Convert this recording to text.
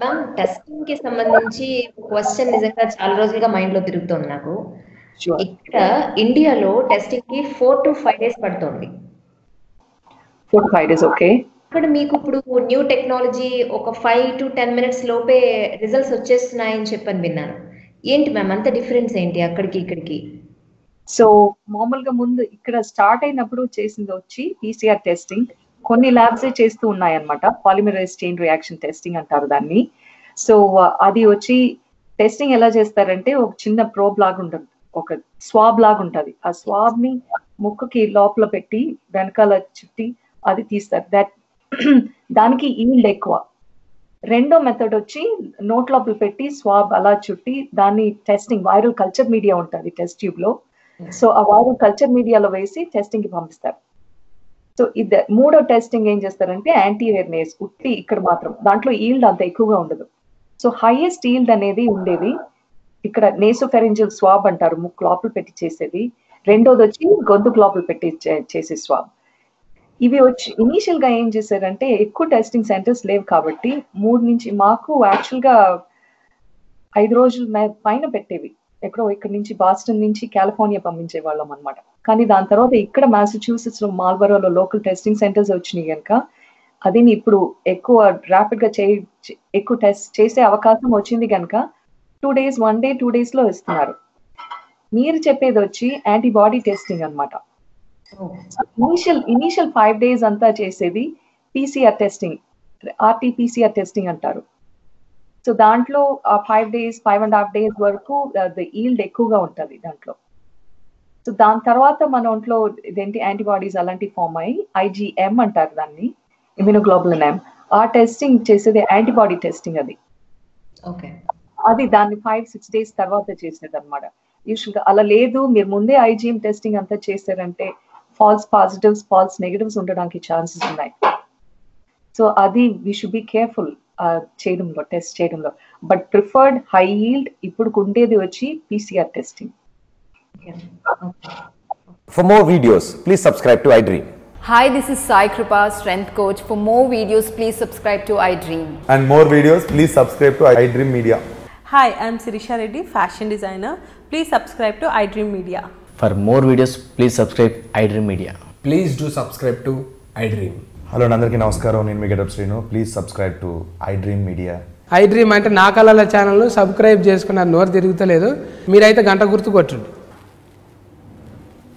Ma'am, testing కి సంబంధించి question నిజంగా చాలా రోజులుగా మైండ్ లో తిరుగుతోంది నాకు. ఇక్కడ ఇండియాలో టెస్టింగ్ కి 4 to 5 days పడుతోంది. 4 to 5 days, ఓకే. ఇక్కడ మీకు ఇప్పుడు న్యూ టెక్నాలజీ ఒక 5 to 10 minutes లోపే రిజల్ట్స్ వచ్చేస్తున్నాయని చెప్పని విన్నాను. ఏంటి మ్యామ్ అంత డిఫరెన్స్ ఏంటి అక్కడికి ఇక్కడికి? సో మామూలుగా ముందు ఇక్కడ స్టార్ట్ అయినప్పుడు చేసింది వచ్చి PCR టెస్టింగ్. కొన్ని ల్యాబ్స్ చేస్తూ ఉన్నాయన్నమాట. పాలిమరైజ్ చైన్ రియాక్షన్ టెస్టింగ్ అంటారు దాన్ని. సో అది వచ్చి టెస్టింగ్ ఎలా చేస్తారంటే ఒక చిన్న ప్రోబ్ లాగా ఉంటుంది, ఒక స్వాబ్ లాగా ఉంటుంది. ఆ స్వాబ్ ని ముక్కుకి లోపల పెట్టి వెనకాల చుట్టి అది తీస్తారు. దానికి ఈల్డ్ ఎక్కువ. రెండో మెథడ్ వచ్చి నోట్ లోపల పెట్టి స్వాబ్ అలా చుట్టి దాన్ని టెస్టింగ్ వైరల్ కల్చర్ మీడియా ఉంటుంది టెస్ట్ ట్యూబ్ లో. సో ఆ వైరల్ కల్చర్ మీడియాలో వేసి టెస్టింగ్ కి పంపిస్తారు. సో మూడో టెస్టింగ్ ఏం చేస్తారంటే యాంటీరియర్ నేస్, ఉట్టి ఇక్కడ మాత్రం, దాంట్లో ఈల్డ్ అంత ఎక్కువగా ఉండదు. సో హైయెస్ట్ ఈల్డ్ అనేది ఉండేది ఇక్కడ నేసోఫెరింజియల్ స్వాబ్ అంటారు, ముక్కు లోపల పెట్టి చేసేది. రెండోది వచ్చి గొంతుకు లోపల పెట్టి చేసే స్వాబ్. ఇవి వచ్చి ఇనీషియల్ గా ఏం చేశారంటే ఎక్కువ టెస్టింగ్ సెంటర్స్ లేవు కాబట్టి 3 నుంచి మాకు యాక్చువల్ గా 5 రోజుల పైన పెట్టేవి. ఎక్కడో ఇక్కడ నుంచి బాస్టన్ నుంచి కాలిఫోర్నియా పంపించే వాళ్ళం అనమాట. కానీ దాని తర్వాత ఇక్కడ మ్యాసచ్యూసెట్స్ లో మాల్బరోలో లోకల్ టెస్టింగ్ సెంటర్స్ వచ్చినాయి కనుక అది ఇప్పుడు ఎక్కువ ర్యాపిడ్ గా ఎక్కువ టెస్ట్ చేసే అవకాశం వచ్చింది కనుక 2 days 1 day 2 days లో ఇస్తున్నారు. మీరు చెప్పేది వచ్చి యాంటీబాడీ టెస్టింగ్ అనమాట. ఇనీషియల్ 5 days అంతా చేసేది PCR టెస్టింగ్, RT-PCR టెస్టింగ్ అంటారు. సో దాంట్లో ఆ 5 days 5.5 days వరకు ఈల్డ్ ఎక్కువగా ఉంటుంది దాంట్లో. సో దాని తర్వాత మన ఒంట్లో ఇదేంటి యాంటీబాడీస్ అలాంటి ఫామ్ అయ్యి IgM అంటారు దాన్ని, ఇమ్యూనోగ్లోబులిన్ M. ఆ టెస్టింగ్ చేసేది యాంటీబాడీ టెస్టింగ్. అది దాన్ని 5-6 days తర్వాత చేసేది అనమాట. యూజువల్ గా అలా లేదు, మీరు ముందే IgM టెస్టింగ్ అంతా చేశారంటే ఫాల్స్ పాజిటివ్స్ ఫాల్స్ నెగటివ్స్ ఉండడానికి ఛాన్సెస్ ఉన్నాయి. సో అది వీ షుడ్ బి కేర్ఫుల్ చేయడంలో, టెస్ట్ చేయడంలో. బట్ ప్రిఫర్డ్ హై ఈల్డ్ ఇప్పుడు ఉండేది వచ్చి PCR testing. For more videos, please subscribe to iDream. Hi, this is Sai Kripa, strength coach. For more videos, please subscribe to iDream. And more videos, please subscribe to iDream Media. Hi, I am Sirisha Reddy, fashion designer. Please subscribe to iDream Media. For more videos, please subscribe iDream Media. Please do subscribe to iDream. Hello, Nandarki Namaskaram. Nenu me getup Srinu. Please subscribe to iDream Media. iDream అంటే నా కళల channel subscribe చేసుకున్నారు, నోరు తిరుగుతలేదు. మీరైతే గంట గుర్తు కొట్టండి.